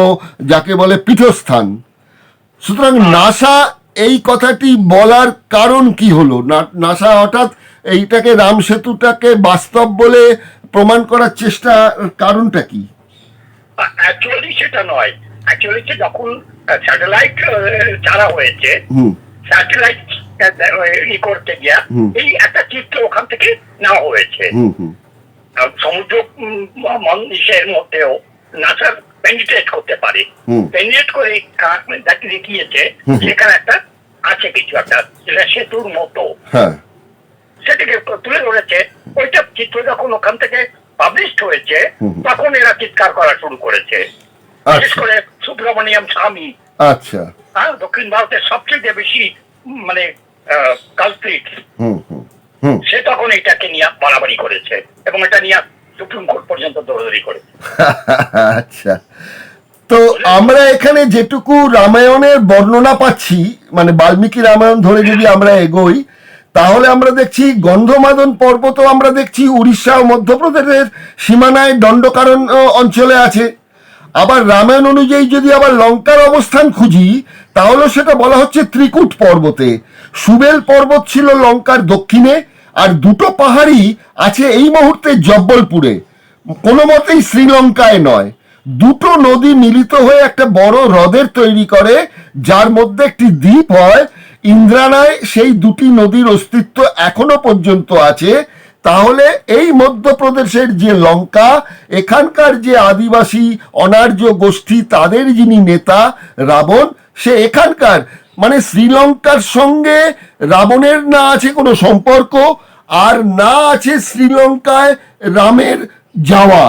যাকে বলে পীঠস্থান। সুতরাং নাসা এই কথাটি বলার কারণ কি হলো? নাসা হঠাৎ এইটাকে রাম সেতুটাকে বাস্তব বলে প্রমাণ করার চেষ্টা, কারণটা কি? অ্যাকচুয়ালি সেটা নয়, অ্যাকচুয়ালি যখন স্যাটেলাইট ছাড়া হয়েছে, স্যাটেলাইট করতে গিয়া এই একটা চিত্র ওখান থেকে নেওয়া হয়েছে। সমুদ্র মন্দিরের মধ্যেও নাসা পেনিট্রেট করতে পারে, পেনিট্রেট করে দেখিয়েছে সেখানে একটা আছে কিছু একটা যেটা সেতুর মতো, সেটাকে তুলে ধরেছে। ওইটা চিত্র যখন ওখান থেকে পাবলিশ হয়েছে তখন এরা চিৎকার করা শুরু করেছে, বিশেষ করে সুব্রমণিয়াম স্বামী। আচ্ছা, দক্ষিণ ভারতের সবচেয়ে বেশি মানে কালপ্রিট সে তখন এটাকে নিয়ে বাড়াবাড়ি করেছে এবং এটা নিয়ে সুপ্রিম কোর্ট পর্যন্ত দৌড়দৌড়ি করেছে। আচ্ছা, তো আমরা এখানে যেটুকু রামায়ণের বর্ণনা পাচ্ছি, মানে বাল্মীকি রামায়ণ ধরে যদি আমরা এগোই, তাহলে আমরা দেখছি গন্ধমাদন পর্বত আমরা দেখছি উড়িষ্যা ও মধ্যপ্রদেশের সীমানায় দণ্ডকারণ্য অঞ্চলে আছে। আবার রামায়ণ অনুযায়ী যদি আবার লঙ্কার অবস্থান খুঁজি, তাহলে সেটা বলা হচ্ছে ত্রিকুট পর্বতে। সুবেল পর্বত ছিল লঙ্কার দক্ষিণে, আর দুটো পাহাড়ই আছে এই মুহূর্তে জব্বলপুরে, কোনো মতেই শ্রীলঙ্কায় নয়। দুটো নদী মিলিত হয়ে একটা বড় হ্রদের তৈরি করে, যার মধ্যে একটি দ্বীপ হয় ইন্দ্রাণায়। সেই দুটি নদীর অস্তিত্ব এখনো পর্যন্ত আছে। তাহলে এই মধ্যপ্রদেশের যে লঙ্কা, এখানকার যে আদিবাসী অনার্য গোষ্ঠী, তাদের যিনি নেতা রাবণ, সে এখানকার, মানে শ্রীলঙ্কার সঙ্গে রাবণের না আছে কোনো সম্পর্ক, আর না আছে শ্রীলঙ্কায় রামের যাওয়া,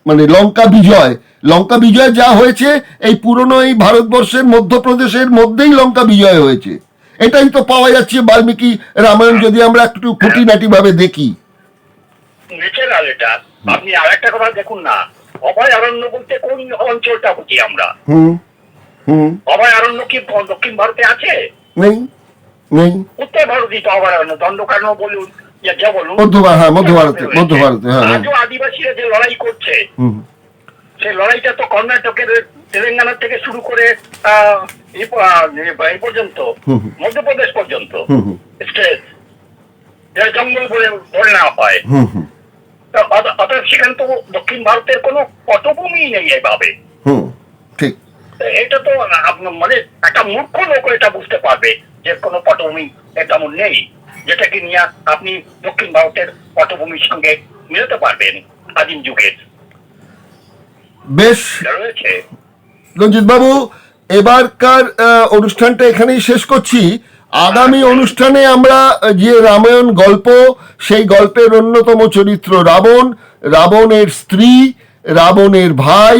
মানে লঙ্কা বিজয়। লঙ্কা বিজয় যা হয়েছে এই পুরনো এই ভারতবর্ষের মধ্যপ্রদেশের মধ্যেই লঙ্কা বিজয় হয়েছে। এটাই তো পাওয়া যাচ্ছে বাল্মীকি রামায়ণ যদি আমরা একটু খুঁটিনাটি ভাবে দেখি। ন্যাচারাল এটা। আপনি আর একটা কথা দেখুন না, অভয়ারণ্য বলতে কোন অঞ্চলটা বুঝি আমরা? হুম হুম অভয়ারণ্য কি দক্ষিণ ভারতে আছে? নেই নেই, উত্তর ভারতই তো অভয়ারণ্য। দণ্ডকারণ্য বলুন, যা বলুন, মধ্য ভারতে হ্যাঁ। আজও আদিবাসীরা যে লড়াই করছে, হুম সেই লড়াইটা তো কর্ণাটকের তেলেঙ্গানা থেকে শুরু করে এই পর্যন্ত, মধ্যপ্রদেশ পর্যন্ত স্টেট জঙ্গল বলে ধরে নেওয়া হয়। অর্থাৎ সেখানে তো দক্ষিণ ভারতের কোনো পটভূমি নেই এইভাবে। ঠিক, এটা তো মানে একটা মূর্খ লোক এটা বুঝতে পারবে যে কোনো পটভূমি তেমন নেই, যেটাকে নিয়ে আপনি দক্ষিণ ভারতের পটভূমির সঙ্গে মিলাতে পারবেন আদিম যুগের। বেশ রয়েছে। রঞ্জিত বাবু, এবারকার অনুষ্ঠানটা এখানেই শেষ করছি। আগামী অনুষ্ঠানে আমরা যে রামায়ণ গল্প, সেই গল্পের অন্যতম চরিত্র রাবণ, রাবণের স্ত্রী, রাবণের ভাই,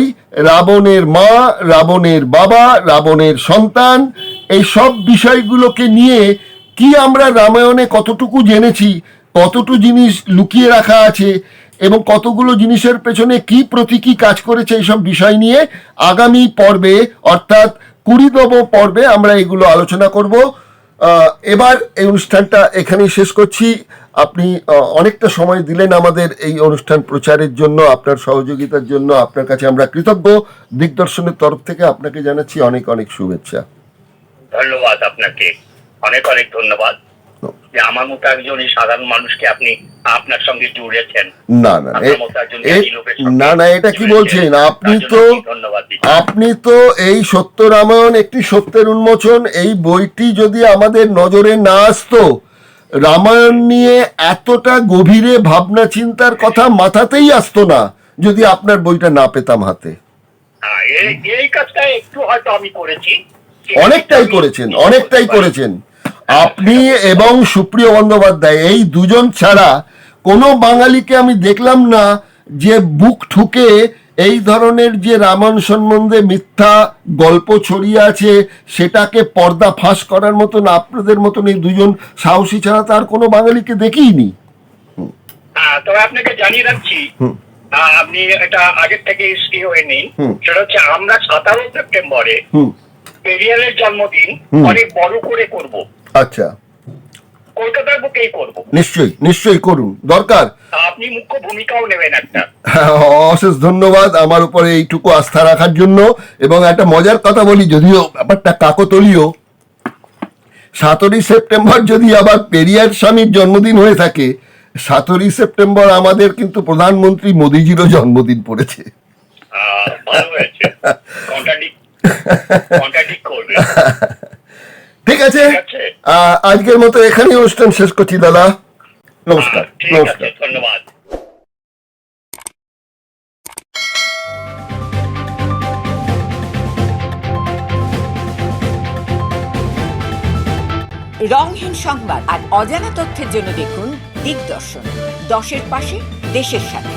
রাবণের মা, রাবণের বাবা, রাবণের সন্তান, এই সব বিষয়গুলোকে নিয়ে কি আমরা রামায়ণে কতটুকু জেনেছি, কতটুকু জিনিস লুকিয়ে রাখা আছে এবং কতগুলো জিনিসের পেছনে কি প্রতীকী কাজ করেছে, এইসব বিষয় নিয়ে আগামী পর্বে অর্থাৎ 20তম পর্বে আমরা এগুলো আলোচনা করব। এবার এই অনুষ্ঠানটা এখানেই শেষ করছি। আপনি অনেকটা সময় দিলেন আমাদের এই অনুষ্ঠান প্রচারের জন্য, আপনার সহযোগিতার জন্য আপনার কাছে আমরা কৃতজ্ঞ। দিগদর্শনের তরফ থেকে আপনাকে জানাচ্ছি অনেক অনেক শুভেচ্ছা। ধন্যবাদ আপনাকে, অনেক অনেক ধন্যবাদ যে আমার মতো একজন সাধারণ মানুষকে আপনি আপনার সঙ্গে জুড়েছেন। না না না না, এটা কি বলছেন আপনি তো এই সত্য রামায়ণ একটি সত্যের উন্মোচন, এই বইটি যদি আমাদের নজরে না আসতো, রামায়ণ নিয়ে এতটা গভীরে ভাবনা চিন্তার কথা মাথাতেই আসতো না যদি আপনার বইটা না পেতাম হাতে। এই কাজটা একটু হয়তো আমি করেছি, অনেকটাই করেছেন আপনি এবং সুপ্রিয় বন্দ্যোপাধ্যায়। এই দুজন ছাড়া কোনো বাঙালিকে আমি দেখলাম না যে বুক ঠুকে এই ধরনের যে রামায়ণ সম্বন্ধে মিথ্যা গল্প ছড়িয়ে আছে সেটাকে পর্দা ফাঁস করার মতন আপনাদের মতন এই দুজন সাহসী ছাড়া তার কোনো বাঙালিকে দেখিনি। তবে আপনাকে জানিয়ে রাখছি, আপনি এটা আগের থেকে হয়ে নিন, সেটা হচ্ছে আমরা 17 সেপ্টেম্বরে পেরিয়ারের জন্মদিন অনেক বড় করে করব। আচ্ছা, কলকাতার বুকেই করব। নিশ্চয়ই করুন, দরকার। আপনি মুখ্য ভূমিকাও নেবেন একটা। অশেষ ধন্যবাদ আমার উপরে এইটুকু আস্থা রাখার জন্য। এবং একটা মজার কথা বলি, যদিও ব্যাপারটা কাকতালীয়, 17 সেপ্টেম্বর যদি আবার পেরিয়ার স্বামীর জন্মদিন হয়ে থাকে, 17 সেপ্টেম্বর আমাদের কিন্তু প্রধানমন্ত্রী মোদিজিরও জন্মদিন পড়েছে। ভালো হয়েছে, কন্ট্রাডিক্ট করবে। ঠিক আছে, আজকের মতো এখানেই অনুষ্ঠান শেষ করছি দাদা। নমস্কার। ধন্যবাদ। রংহীন সংবাদ আর অজানা তথ্যের জন্য দেখুন দিগদর্শন, 10-এর পাশে, দেশের সাথে।